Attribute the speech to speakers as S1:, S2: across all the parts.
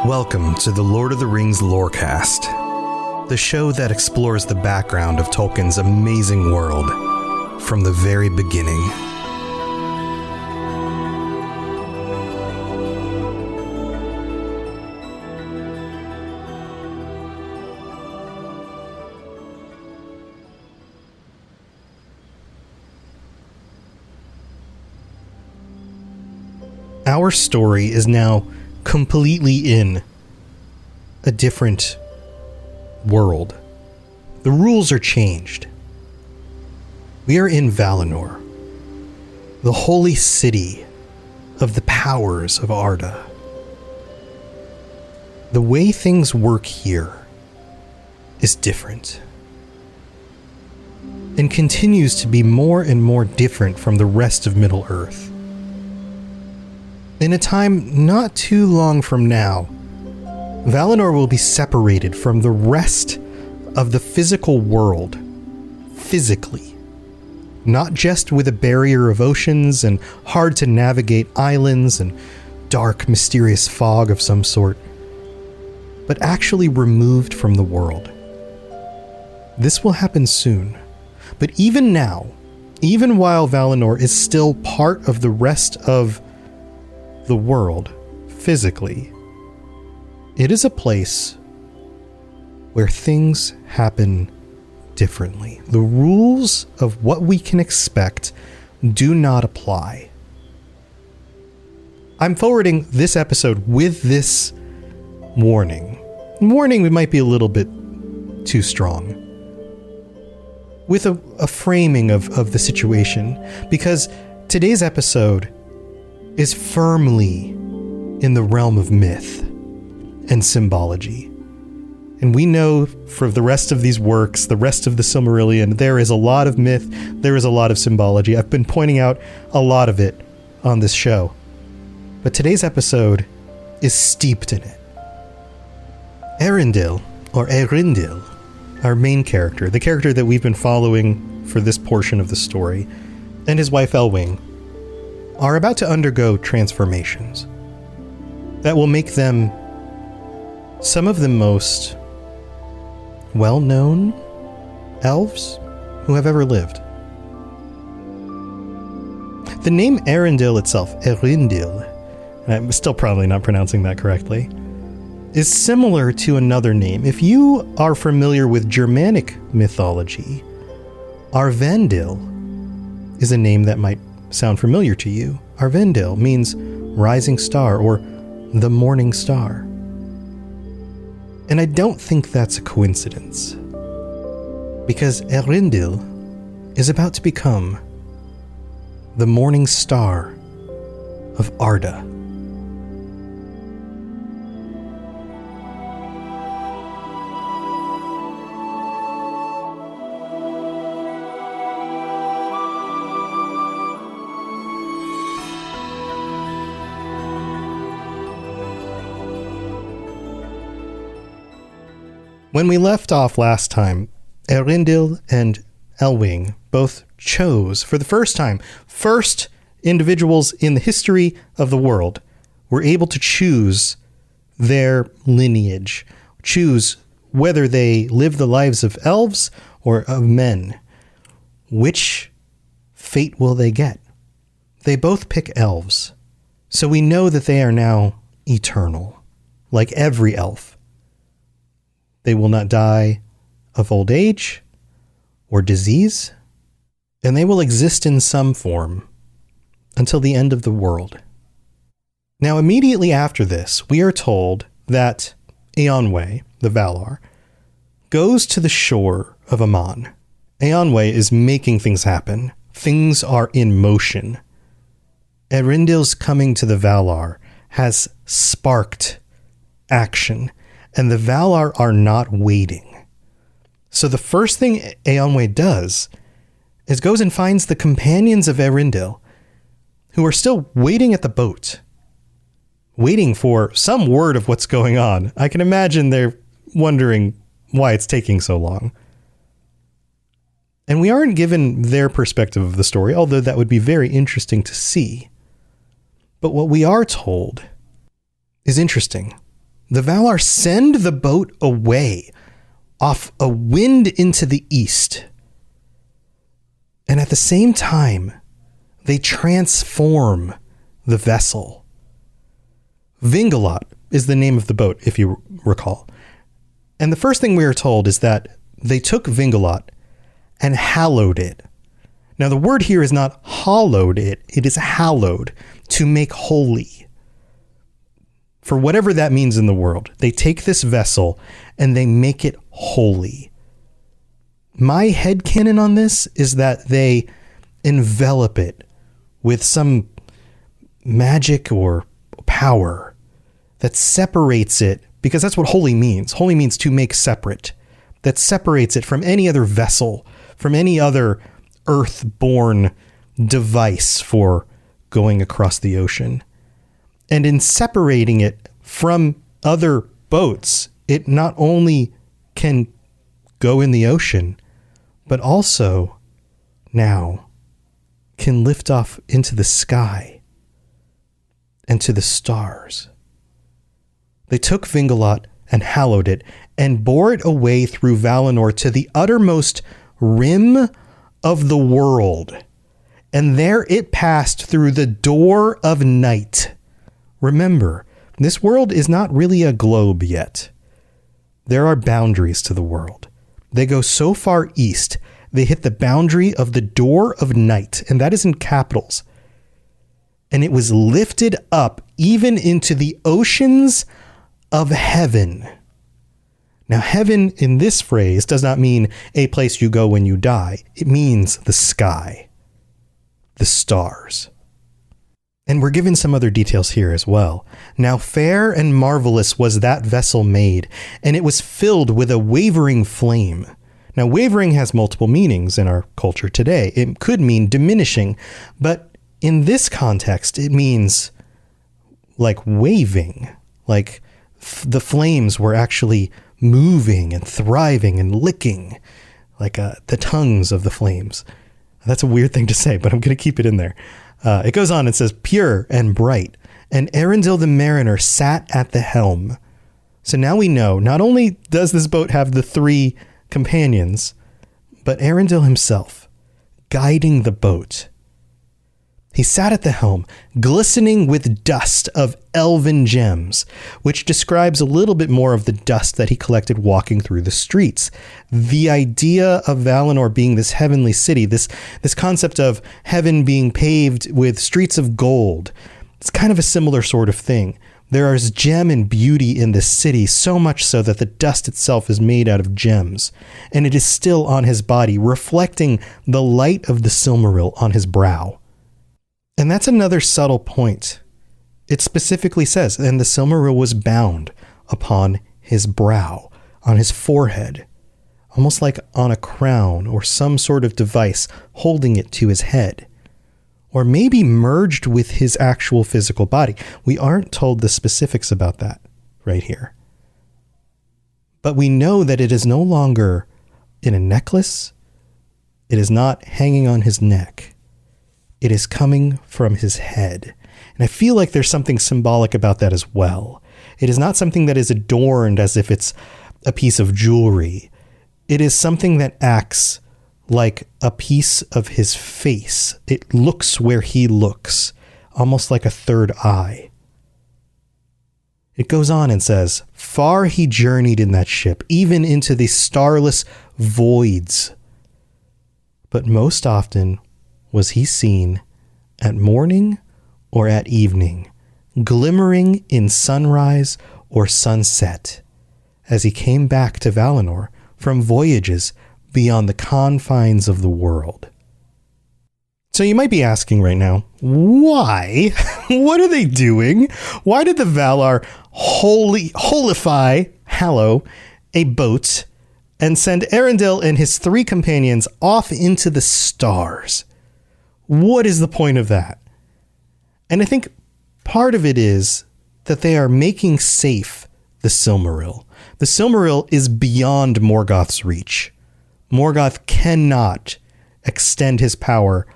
S1: Welcome to the Lord of the Rings Lorecast, the show that explores the background of Tolkien's amazing world from the very beginning. Our story is now completely in a different world. The rules are changed. We are in Valinor, the holy city of the powers of Arda. The way things work here is different, and continues to be more and more different from the rest of Middle-earth. In a time not too long from now, Valinor will be separated from the rest of the physical world, physically. Not just with a barrier of oceans and hard-to-navigate islands and dark, mysterious fog of some sort, but actually removed from the world. This will happen soon, but even now, even while Valinor is still part of the rest of the world, physically, it is a place where things happen differently. The rules of what we can expect do not apply. I'm forwarding this episode with this warning. Warning might be a little bit too strong. With a framing of the situation, because today's episode is firmly in the realm of myth and symbology. And we know for the rest of these works, the rest of the Silmarillion, there is a lot of myth, there is a lot of symbology. I've been pointing out a lot of it on this show. But today's episode is steeped in it. Earendil, or Earendil, our main character, the character that we've been following for this portion of the story, and his wife Elwing, are about to undergo transformations that will make them some of the most well-known elves who have ever lived. The name Earendil itself, Earendil, and I'm still probably not pronouncing that correctly, is similar to another name. If you are familiar with Germanic mythology, Earendil is a name that might sound familiar to you. Earendil means rising star or the morning star. And I don't think that's a coincidence, because Earendil is about to become the morning star of Arda. When we left off last time, Earendil and Elwing both chose, for the first time, first individuals in the history of the world were able to choose their lineage, choose whether they live the lives of elves or of men. Which fate will they get? They both pick elves, so we know that they are now eternal, like every elf. They will not die of old age or disease, and they will exist in some form until the end of the world. Now, immediately after this, we are told that Eonwe, the Valar, goes to the shore of Aman. Eonwe is making things happen. Things are in motion. Earendil's coming to the Valar has sparked action, and the Valar are not waiting. So the first thing Eonwe does is goes and finds the companions of Earendil, who are still waiting at the boat, waiting for some word of what's going on. I can imagine they're wondering why it's taking so long. And we aren't given their perspective of the story, although that would be very interesting to see. But what we are told is interesting. the Valar send the boat away off a wind into the east. And at the same time, they transform the vessel. Vingalot is the name of the boat, if you recall. And the first thing we are told is that they took Vingalot and hallowed it. Now, the word here is not hallowed it is hallowed, to make holy. For whatever that means in the world, they take this vessel and they make it holy. My headcanon on this is that they envelop it with some magic or power that separates it, because that's what holy means. Holy means to make separate. That separates it from any other vessel, from any other earth-born device for going across the ocean. And in separating it from other boats, it not only can go in the ocean, but also now can lift off into the sky and to the stars. They took Vingalot and hallowed it and bore it away through Valinor to the uttermost rim of the world. And there it passed through the door of night. Remember, this world is not really a globe yet. There are boundaries to the world. They go so far east, they hit the boundary of the door of night, and that is in capitals. And it was lifted up even into the oceans of heaven. Now, heaven in this phrase does not mean a place you go when you die. It means the sky, the stars. And we're given some other details here as well. Now, fair and marvelous was that vessel made, and it was filled with a wavering flame. Now, wavering has multiple meanings in our culture today. It could mean diminishing, but in this context, it means like waving, like the flames were actually moving and thriving and licking, like the tongues of the flames. That's a weird thing to say, but I'm going to keep it in there. It goes on and says, pure and bright, and Earendil the mariner sat at the helm. So now we know, not only does this boat have the three companions, but Earendil himself, guiding the boat. He sat at the helm, glistening with dust of elven gems, which describes a little bit more of the dust that he collected walking through the streets. The idea of Valinor being this heavenly city, this concept of heaven being paved with streets of gold, it's kind of a similar sort of thing. There is gem and beauty in this city, so much so that the dust itself is made out of gems, and it is still on his body, reflecting the light of the Silmaril on his brow. And that's another subtle point. It specifically says, and the Silmaril was bound upon his brow, on his forehead, almost like on a crown or some sort of device holding it to his head, or maybe merged with his actual physical body. We aren't told the specifics about that right here. But we know that it is no longer in a necklace. It is not hanging on his neck. It is coming from his head. And I feel like there's something symbolic about that as well. It is not something that is adorned as if it's a piece of jewelry. It is something that acts like a piece of his face. It looks where he looks, almost like a third eye. It goes on and says, far he journeyed in that ship, even into the starless voids. But most often was he seen at morning or at evening, glimmering in sunrise or sunset, as he came back to Valinor from voyages beyond the confines of the world. So you might be asking right now, why? What are they doing? Why did the Valar hallow a boat and send Earendil and his three companions off into the stars? What is the point of that? And I think part of it is that they are making safe the Silmaril. The Silmaril is beyond Morgoth's reach. Morgoth cannot extend his power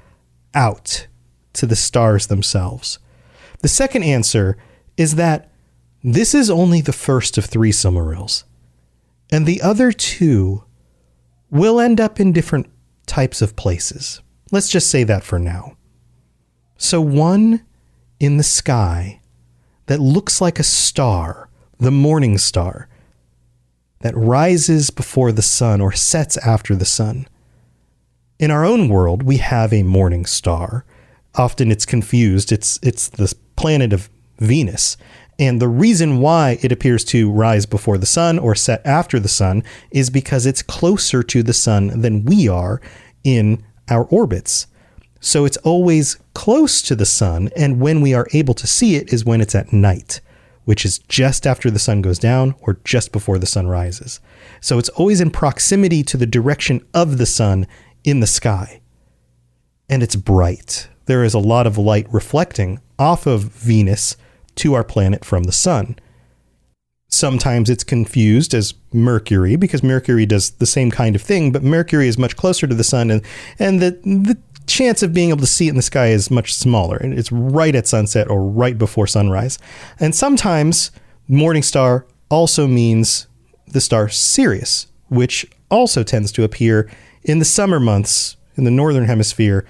S1: out to the stars themselves. The second answer is that This is only the first of 3 Silmarils, and the other 2 will end up in different types of places. Let's just say that for now. So one in the sky that looks like a star, the morning star, that rises before the sun or sets after the sun. In our own world, we have a morning star. Often it's confused. It's the planet of Venus. And the reason why it appears to rise before the sun or set after the sun is because it's closer to the sun than we are in our orbits. So it's always close to the sun, and when we are able to see it is when it's at night, which is just after the sun goes down or just before the sun rises. So it's always in proximity to the direction of the sun in the sky. And it's bright. There is a lot of light reflecting off of Venus to our planet from the sun. Sometimes it's confused as Mercury, because Mercury does the same kind of thing, but Mercury is much closer to the sun, and the chance of being able to see it in the sky is much smaller. And it's right at sunset or right before sunrise. And sometimes morning star also means the star Sirius, which also tends to appear in the summer months in the northern hemisphere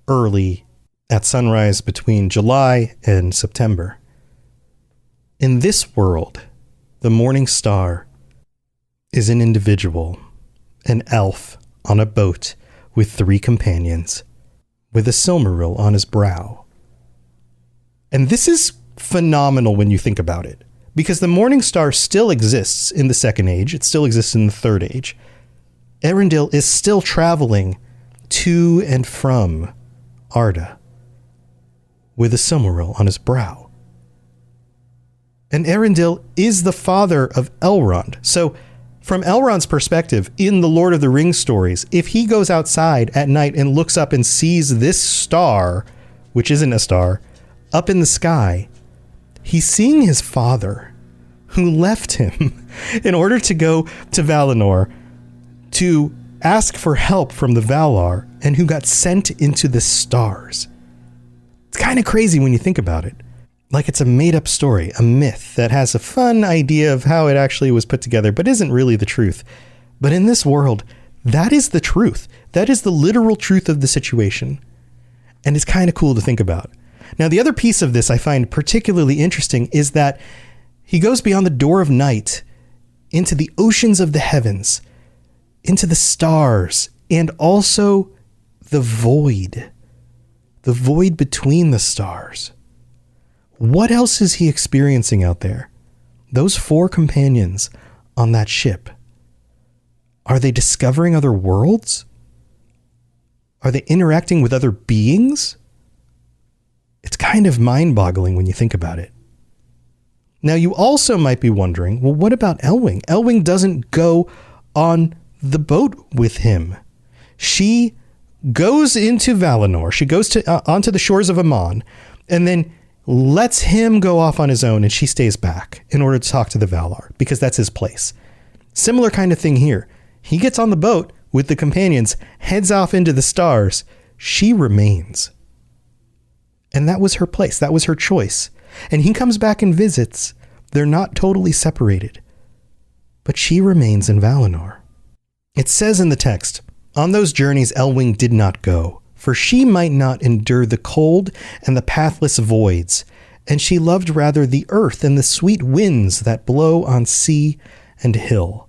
S1: early at sunrise between July and September. In this world, the morning star is an individual, an elf on a boat with 3 companions, with a Silmaril on his brow. And this is phenomenal when you think about it, because the morning star still exists in the Second Age. It still exists in the Third Age. Earendil is still traveling to and from Arda with a Silmaril on his brow. And Earendil is the father of Elrond. So from Elrond's perspective, in the Lord of the Rings stories, if he goes outside at night and looks up and sees this star, which isn't a star, up in the sky, he's seeing his father, who left him in order to go to Valinor to ask for help from the Valar, and who got sent into the stars. It's kind of crazy when you think about it. Like it's a made-up story, a myth that has a fun idea of how it actually was put together, but isn't really the truth. But in this world, that is the truth. That is the literal truth of the situation. And it's kind of cool to think about. Now, the other piece of this I find particularly interesting is that he goes beyond the door of night into the oceans of the heavens, into the stars, and also the void between the stars. What else is he experiencing out there? Those 4 companions on that ship. Are they discovering other worlds? Are they interacting with other beings? It's kind of mind-boggling when you think about it. Now, you also might be wondering, well, what about Elwing? Elwing doesn't go on the boat with him. She goes into Valinor. She goes onto the shores of Aman, and then lets him go off on his own, and she stays back in order to talk to the Valar, because that's his place. Similar kind of thing here. He gets on the boat with the companions, heads off into the stars. She remains. And that was her place. That was her choice. And he comes back and visits. They're not totally separated. But she remains in Valinor. It says in the text, "On those journeys Elwing did not go, for she might not endure the cold and the pathless voids, and she loved rather the earth and the sweet winds that blow on sea and hill."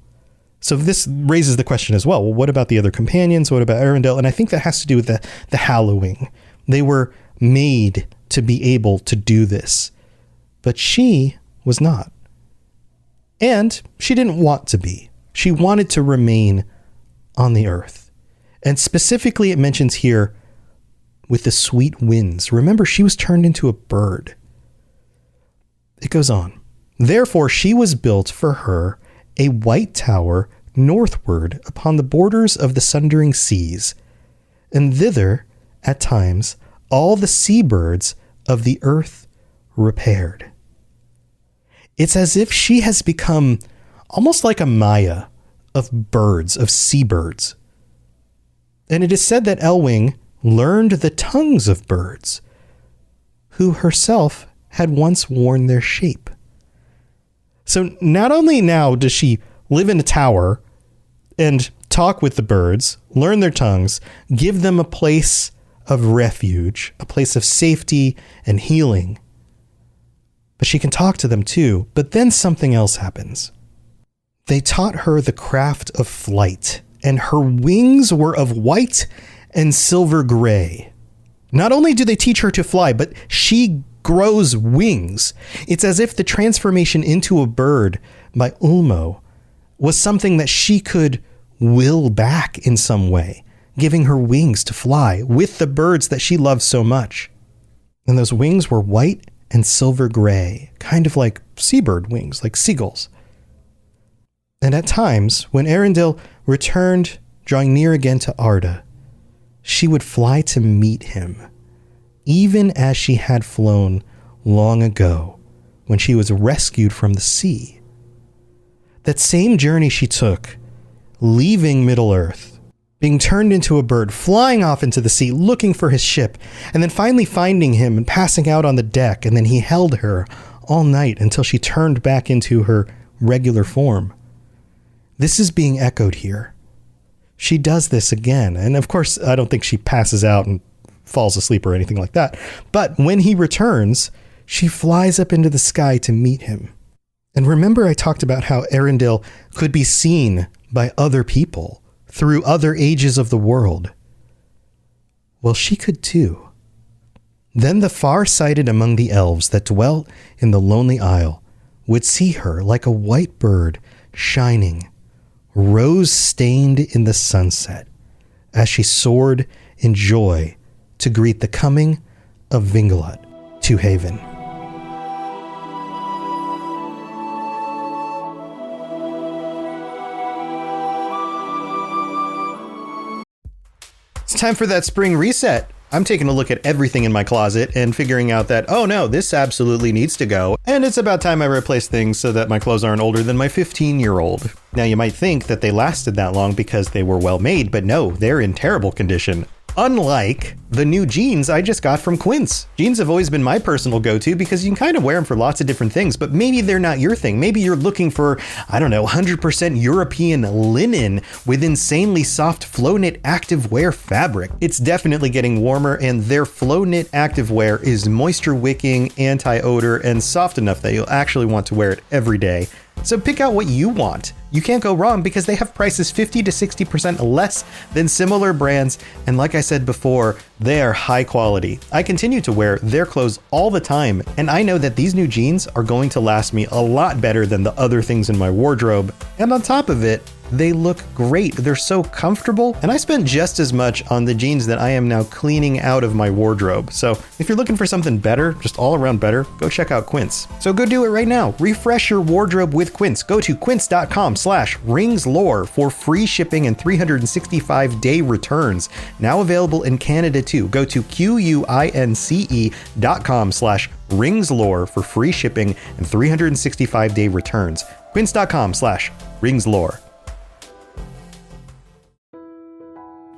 S1: So this raises the question as well, what about the other companions? What about Earendil? And I think that has to do with the Hallowing. They were made to be able to do this, but she was not. And she didn't want to be. She wanted to remain on the earth. And specifically it mentions here with the sweet winds. Remember, she was turned into a bird. It goes on. "Therefore she was built for her a white tower northward upon the borders of the sundering seas, and thither at times all the seabirds of the earth repaired." It's as if she has become almost like a Maya of birds, of seabirds. And it is said that Elwing learned the tongues of birds, who herself had once worn their shape. So not only now does she live in a tower and talk with the birds, learn their tongues, give them a place of refuge, a place of safety and healing, but she can talk to them too. But then something else happens. They taught her the craft of flight, and her wings were of white and silver gray. Not only do they teach her to fly, but she grows wings. It's as if the transformation into a bird by Ulmo was something that she could will back in some way, giving her wings to fly with the birds that she loves so much. And those wings were white and silver gray, kind of like seabird wings, like seagulls. And at times, when Earendil returned, drawing near again to Arda, she would fly to meet him, even as she had flown long ago when she was rescued from the sea. That same journey she took, leaving Middle-earth, being turned into a bird, flying off into the sea, looking for his ship, and then finally finding him and passing out on the deck, and then he held her all night until she turned back into her regular form. This is being echoed here. She does this again, and of course, I don't think she passes out and falls asleep or anything like that, but when he returns, she flies up into the sky to meet him. And remember I talked about how Earendil could be seen by other people through other ages of the world. Well, she could too. Then the far-sighted among the elves that dwelt in the lonely isle would see her like a white bird shining, rose-stained in the sunset, as she soared in joy to greet the coming of Vingalot to Haven. It's time for that spring reset. I'm taking a look at everything in my closet and figuring out that, oh no, this absolutely needs to go. And it's about time I replace things so that my clothes aren't older than my 15-year-old. Now you might think that they lasted that long because they were well made, but no, they're in terrible condition. Unlike the new jeans I just got from Quince. Jeans have always been my personal go-to because you can kind of wear them for lots of different things, but maybe they're not your thing. Maybe you're looking for, 100% European linen with insanely soft flow knit activewear fabric. It's definitely getting warmer, and their flow knit activewear is moisture wicking, anti-odor, and soft enough that you'll actually want to wear it every day. So pick out what you want. You can't go wrong because they have prices 50 to 60% less than similar brands. And like I said before, they are high quality. I continue to wear their clothes all the time, and I know that these new jeans are going to last me a lot better than the other things in my wardrobe. And on top of it, they look great. They're so comfortable, and I spent just as much on the jeans that I am now cleaning out of my wardrobe. So if you're looking for something better, just all around better, go check out Quince. So go do it right now. Refresh your wardrobe with Quince. Go to quince.com/ringslore for free shipping and 365-day returns. Now available in Canada too. Go to quince.com/ringslore for free shipping and 365-day returns. Quince.com/ringslore.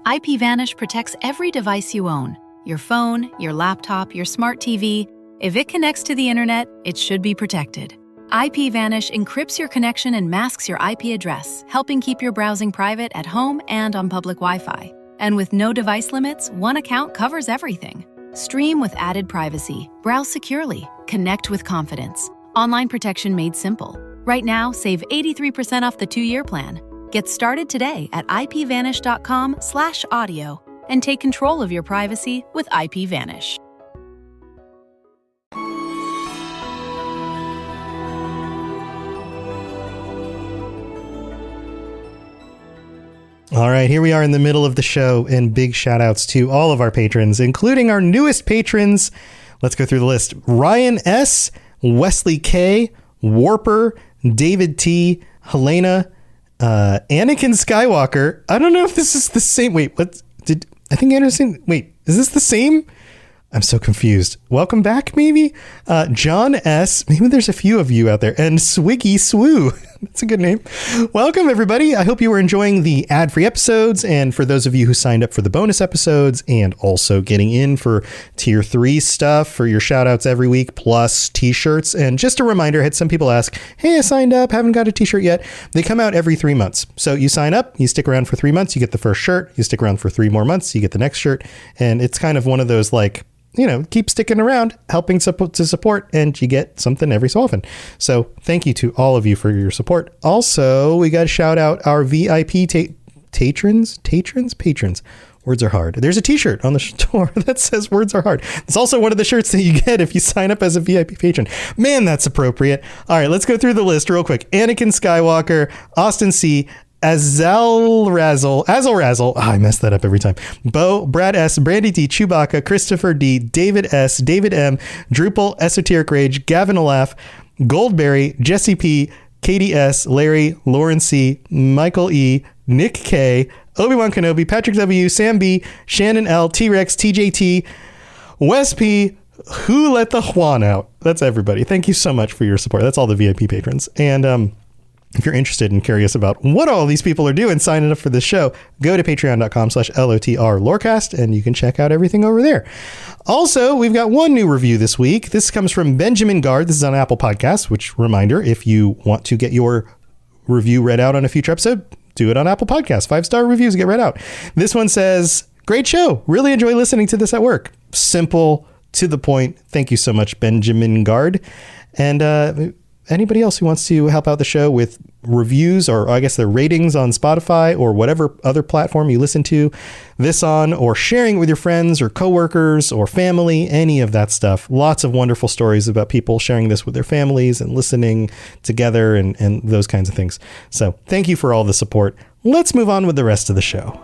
S2: IPVanish protects every device you own. Your phone, your laptop, your smart TV. If it connects to the internet, it should be protected. IPVanish encrypts your connection and masks your IP address, helping keep your browsing private at home and on public Wi-Fi. And with no device limits, one account covers everything. Stream with added privacy. Browse securely. Connect with confidence. Online protection made simple. Right now, save 83% off the 2-year plan. Get started today at ipvanish.com/audio and take control of your privacy with IPVanish.
S1: All right, here we are in the middle of the show, and big shout outs to all of our patrons, including our newest patrons. Let's go through the list. Ryan S., Wesley K., Warper, David T., Helena, Anakin Skywalker. I don't know if this is the same. Wait, what did I think Anderson? Wait, is this the same? I'm so confused. Welcome back, maybe? John S. Maybe there's a few of you out there. And Swiggy Swoo. That's a good name. Welcome, everybody. I hope you were enjoying the ad-free episodes. And for those of you who signed up for the bonus episodes and also getting in for tier 3 stuff for your shout outs every week, plus t-shirts. And just a reminder, I had some people ask, hey, I signed up, haven't got a t-shirt yet. They come out every 3 months. So you sign up, you stick around for 3 months, you get the first shirt, you stick around for 3 more months, you get the next shirt. And it's kind of one of those like, keep sticking around, helping to support, and you get something every so often. So thank you to all of you for your support. Also, we got to shout out our VIP patrons. Words are hard. There's a t-shirt on the store that says words are hard. It's also one of the shirts that you get if you sign up as a VIP patron. Man, that's appropriate. All right, let's go through the list real quick. Anakin Skywalker, Austin C., Azal Razzle. I mess that up every time. Bo, Brad S, Brandy D, Chewbacca, Christopher D, David S, David M, Drupal, Esoteric Rage, Gavin Olaf, Goldberry, Jesse P, Katie S, Larry, Lauren C, Michael E, Nick K, Obi-Wan Kenobi, Patrick W, Sam B, Shannon L, T-Rex, TJT, Wes P, Who Let the Juan Out. That's everybody. Thank you so much for your support. That's all the VIP patrons. And if you're interested and curious about what all these people are doing signing up for this show, go to patreon.com/LOTR Lorecast and you can check out everything over there. Also, we've got one new review this week. This comes from Benjamin Gard. This is on Apple Podcasts, which, reminder, if you want to get your review read out on a future episode, do it on Apple Podcasts. 5-star reviews get read out. This one says, great show. Really enjoy listening to this at work. Simple, to the point. Thank you so much, Benjamin Gard. And anybody else who wants to help out the show with reviews, or I guess their ratings on Spotify or whatever other platform you listen to this on, or sharing it with your friends or coworkers or family, any of that stuff. Lots of wonderful stories about people sharing this with their families and listening together and those kinds of things. So thank you for all the support. Let's move on with the rest of the show.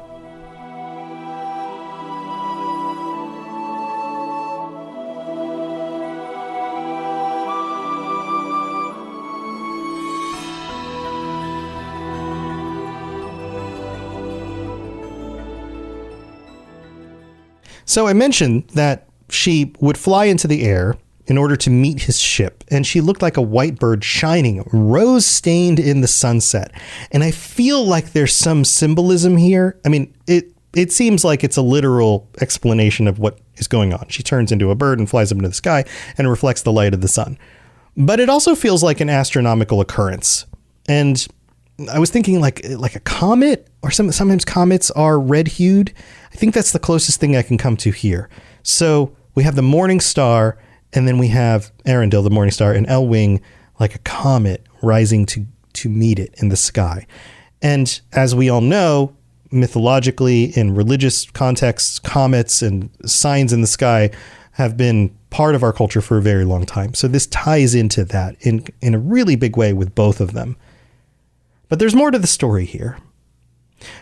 S1: So I mentioned that she would fly into the air in order to meet his ship, and she looked like a white bird shining, rose-stained in the sunset. And I feel like there's some symbolism here. I mean, it seems like it's a literal explanation of what is going on. She turns into a bird and flies up into the sky and reflects the light of the sun. But it also feels like an astronomical occurrence. And I was thinking like a comet, or sometimes comets are red-hued. I think that's the closest thing I can come to here. So we have the morning star, and then we have Earendil, the morning star, and Elwing, like a comet rising to meet it in the sky. And as we all know, mythologically, in religious contexts, comets and signs in the sky have been part of our culture for a very long time. So this ties into that in a really big way with both of them. But there's more to the story here.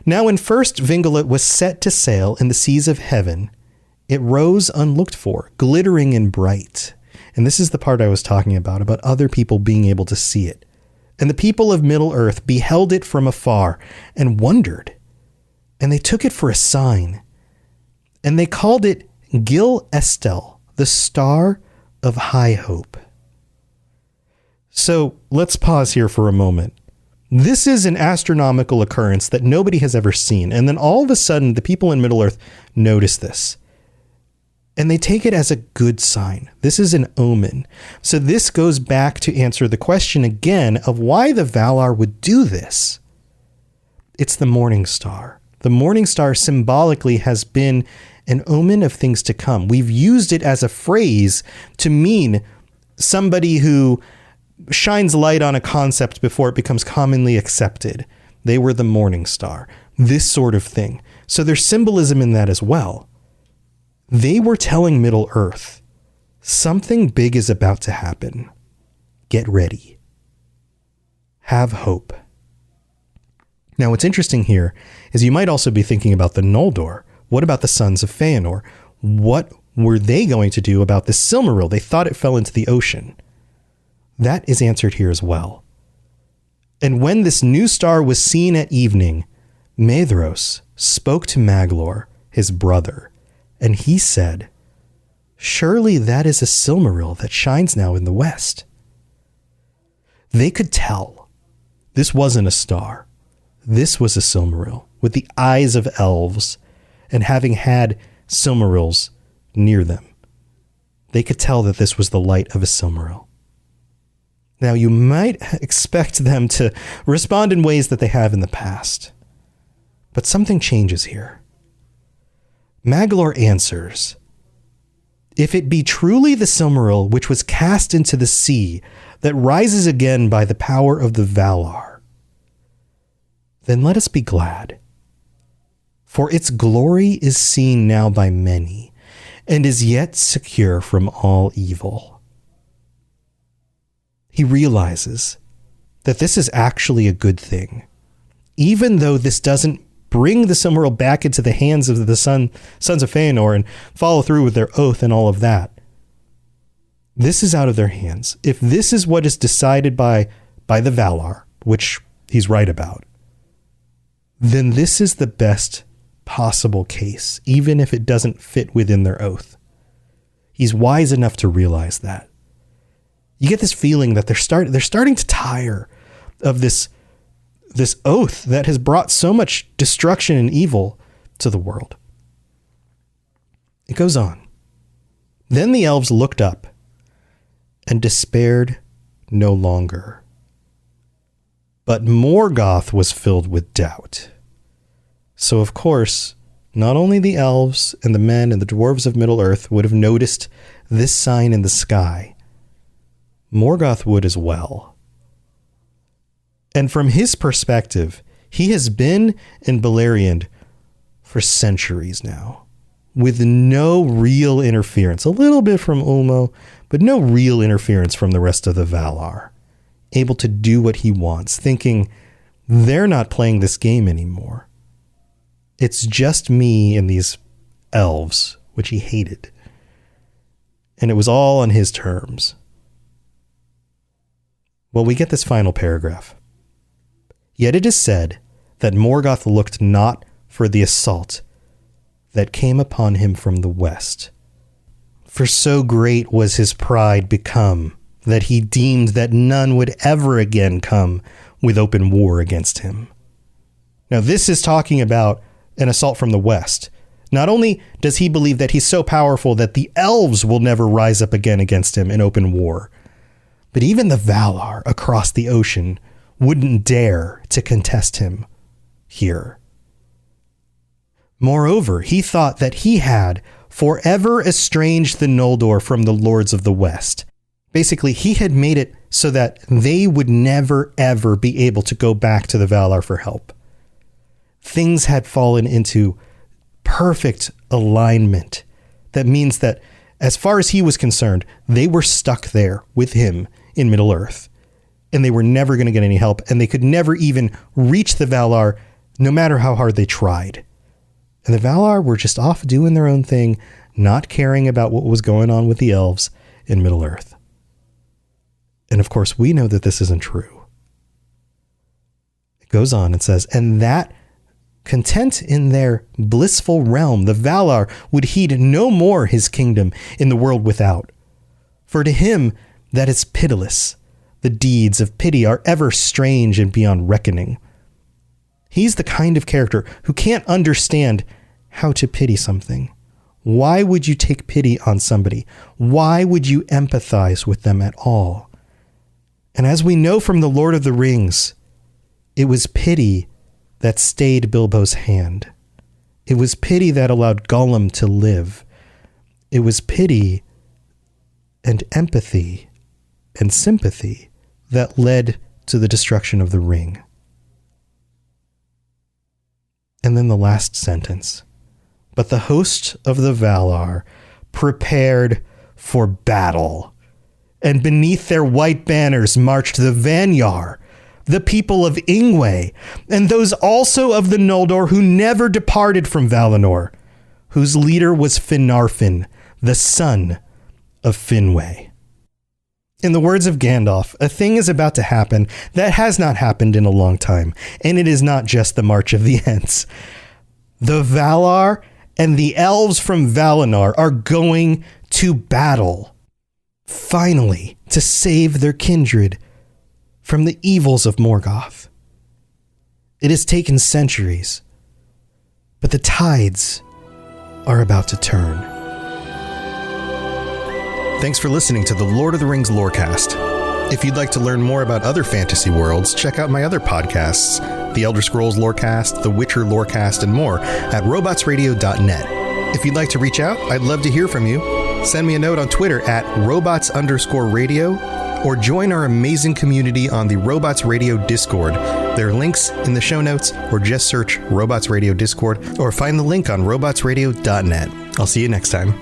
S1: Now, when first Vingula was set to sail in the seas of heaven, it rose unlooked for, glittering and bright. And this is the part I was talking about other people being able to see it. And the people of Middle-earth beheld it from afar and wondered. And they took it for a sign. And they called it Gil Estel, the star of high hope. So let's pause here for a moment. This is an astronomical occurrence that nobody has ever seen. And then all of a sudden, the people in Middle-earth notice this. And they take it as a good sign. This is an omen. So this goes back to answer the question again of why the Valar would do this. It's the morning star. The morning star symbolically has been an omen of things to come. We've used it as a phrase to mean somebody who shines light on a concept before it becomes commonly accepted. They were the morning star. This sort of thing. So there's symbolism in that as well. They were telling Middle-earth, something big is about to happen. Get ready. Have hope. Now, what's interesting here is you might also be thinking about the Noldor. What about the sons of Feanor? What were they going to do about the Silmaril? They thought it fell into the ocean. That is answered here as well. And when this new star was seen at evening, Maedhros spoke to Maglor, his brother, and he said, surely that is a Silmaril that shines now in the west. They could tell. This wasn't a star. This was a Silmaril with the eyes of elves, and having had Silmarils near them, they could tell that this was the light of a Silmaril. Now, you might expect them to respond in ways that they have in the past, but something changes here. Maglor answers, "If it be truly the Silmaril which was cast into the sea that rises again by the power of the Valar, then let us be glad. For its glory is seen now by many, and is yet secure from all evil." He realizes that this is actually a good thing, even though this doesn't bring the Silmaril back into the hands of the sons of Feanor and follow through with their oath and all of that. This is out of their hands. If this is what is decided by the Valar, which he's right about, then this is the best possible case, even if it doesn't fit within their oath. He's wise enough to realize that. You get this feeling that they're starting to tire of this oath that has brought so much destruction and evil to the world. It goes on. Then the elves looked up and despaired no longer. But Morgoth was filled with doubt. So, of course, not only the elves and the men and the dwarves of Middle-earth would have noticed this sign in the sky, Morgoth would as well. And from his perspective, he has been in Beleriand for centuries now, with no real interference. A little bit from Ulmo, but no real interference from the rest of the Valar. Able to do what he wants, thinking they're not playing this game anymore. It's just me and these elves, which he hated. And it was all on his terms. Well, we get this final paragraph. Yet it is said that Morgoth looked not for the assault that came upon him from the west. For so great was his pride become that he deemed that none would ever again come with open war against him. Now, this is talking about an assault from the west. Not only does he believe that he's so powerful that the elves will never rise up again against him in open war, but even the Valar across the ocean wouldn't dare to contest him here. Moreover, he thought that he had forever estranged the Noldor from the lords of the West. Basically, he had made it so that they would never, ever be able to go back to the Valar for help. Things had fallen into perfect alignment. That means that, as far as he was concerned, they were stuck there with him in Middle-earth. And they were never going to get any help, and they could never even reach the Valar, no matter how hard they tried. And the Valar were just off doing their own thing, not caring about what was going on with the elves in Middle-earth. And of course, we know that this isn't true. It goes on and says, and that, content in their blissful realm, the Valar would heed no more his kingdom in the world without. For to him that is pitiless, the deeds of pity are ever strange and beyond reckoning. He's the kind of character who can't understand how to pity something. Why would you take pity on somebody? Why would you empathize with them at all? And as we know from the Lord of the Rings, it was pity that stayed Bilbo's hand. It was pity that allowed Gollum to live. It was pity and empathy and sympathy that led to the destruction of the ring. And then the last sentence. But the host of the Valar prepared for battle, and beneath their white banners marched the Vanyar, the people of Ingwe, and those also of the Noldor who never departed from Valinor, whose leader was Finarfin, the son of Finwë. In the words of Gandalf, a thing is about to happen that has not happened in a long time, and it is not just the March of the Ents. The Valar and the elves from Valinor are going to battle, finally, to save their kindred from the evils of Morgoth. It has taken centuries, but the tides are about to turn. Thanks for listening to the Lord of the Rings Lorecast. If you'd like to learn more about other fantasy worlds, check out my other podcasts, the Elder Scrolls Lorecast, the Witcher Lorecast, and more at robotsradio.net. If you'd like to reach out, I'd love to hear from you. Send me a note on Twitter at robots_radio, or join our amazing community on the Robots Radio Discord. There are links in the show notes, or just search Robots Radio Discord, or find the link on robotsradio.net. I'll see you next time.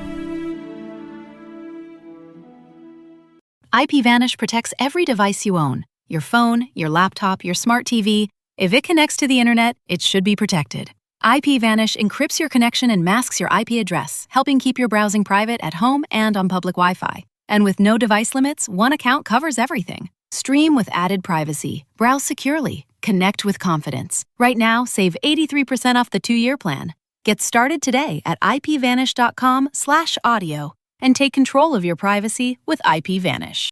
S2: IPVanish protects every device you own. Your phone, your laptop, your smart TV. If it connects to the internet, it should be protected. IPVanish encrypts your connection and masks your IP address, helping keep your browsing private at home and on public Wi-Fi. And with no device limits, one account covers everything. Stream with added privacy. Browse securely. Connect with confidence. Right now, save 83% off the 2-year plan. Get started today at ipvanish.com/audio and take control of your privacy with IPVanish.